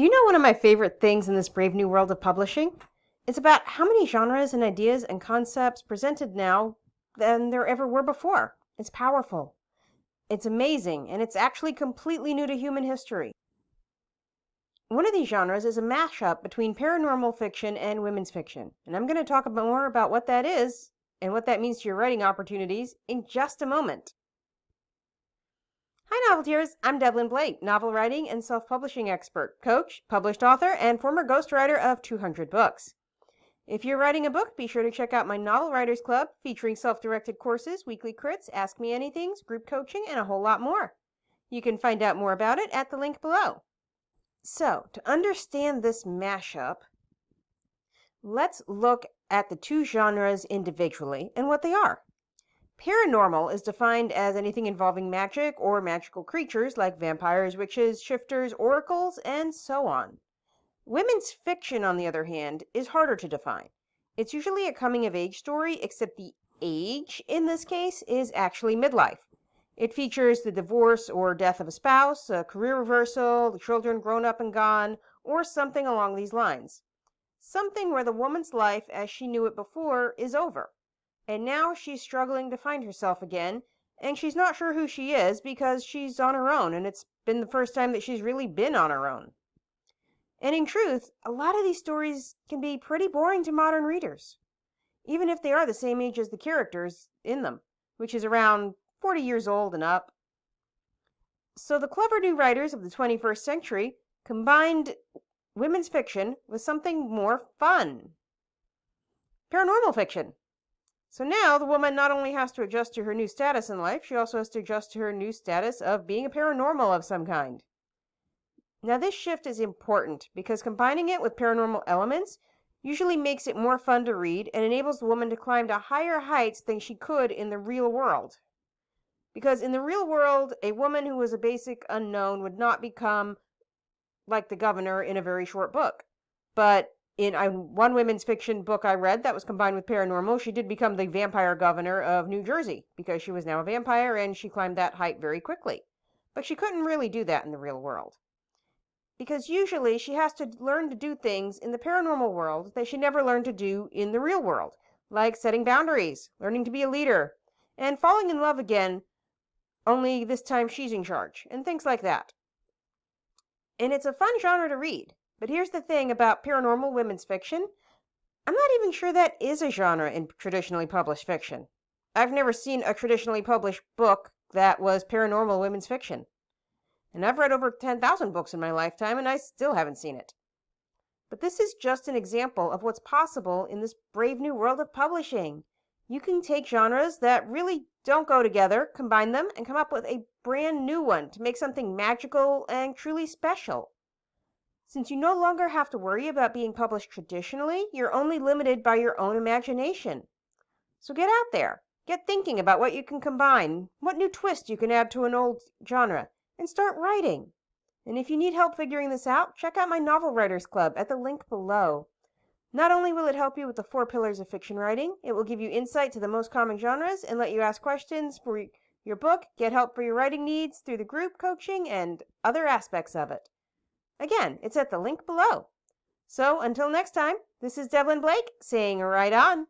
Do you know one of my favorite things in this brave new world of publishing? It's about how many genres and ideas and concepts presented now than there ever were before. It's powerful. It's amazing, and it's actually completely new to human history. One of these genres is a mashup between paranormal fiction and women's fiction, and I'm going to talk more about what that is and what that means to your writing opportunities in just a moment. Hi, novelteers. I'm Devlin Blake, novel writing and self-publishing expert, coach, published author, and former ghostwriter of 200 books. If you're writing a book, be sure to check out my Novel Writers Club, featuring self-directed courses, weekly crits, Ask Me Anythings, group coaching, and a whole lot more. You can find out more about it at the link below. So, to understand this mashup, let's look at the two genres individually and what they are. Paranormal is defined as anything involving magic or magical creatures like vampires, witches, shifters, oracles, and so on. Women's fiction, on the other hand, is harder to define. It's usually a coming-of-age story, except the age in this case is actually midlife. It features the divorce or death of a spouse, a career reversal, the children grown up and gone, or something along these lines. Something where the woman's life as she knew it before is over. And now she's struggling to find herself again, and she's not sure who she is because she's on her own, and it's been the first time that she's really been on her own. And in truth, a lot of these stories can be pretty boring to modern readers, even if they are the same age as the characters in them, which is around 40 years old and up. So the clever new writers of the 21st century combined women's fiction with something more fun. Paranormal fiction. So now the woman not only has to adjust to her new status in life, she also has to adjust to her new status of being a paranormal of some kind. Now this shift is important because combining it with paranormal elements usually makes it more fun to read and enables the woman to climb to higher heights than she could in the real world. Because in the real world, a woman who was a basic unknown would not become like the governor in a very short book. But in one women's fiction book I read that was combined with paranormal, she did become the vampire governor of New Jersey because she was now a vampire and she climbed that height very quickly. But she couldn't really do that in the real world. Because usually she has to learn to do things in the paranormal world that she never learned to do in the real world, like setting boundaries, learning to be a leader, and falling in love again, only this time she's in charge, and things like that. And it's a fun genre to read. But here's the thing about paranormal women's fiction. I'm not even sure that is a genre in traditionally published fiction. I've never seen a traditionally published book that was paranormal women's fiction. And I've read over 10,000 books in my lifetime, and I still haven't seen it. But this is just an example of what's possible in this brave new world of publishing. You can take genres that really don't go together, combine them, and come up with a brand new one to make something magical and truly special. Since you no longer have to worry about being published traditionally, you're only limited by your own imagination. So get out there, get thinking about what you can combine, what new twist you can add to an old genre, and start writing. And if you need help figuring this out, check out my Novel Writers Club at the link below. Not only will it help you with the 4 pillars of fiction writing, it will give you insight to the most common genres and let you ask questions for your book, get help for your writing needs through the group coaching and other aspects of it. Again, it's at the link below. So until next time, this is Devlin Blake saying right on.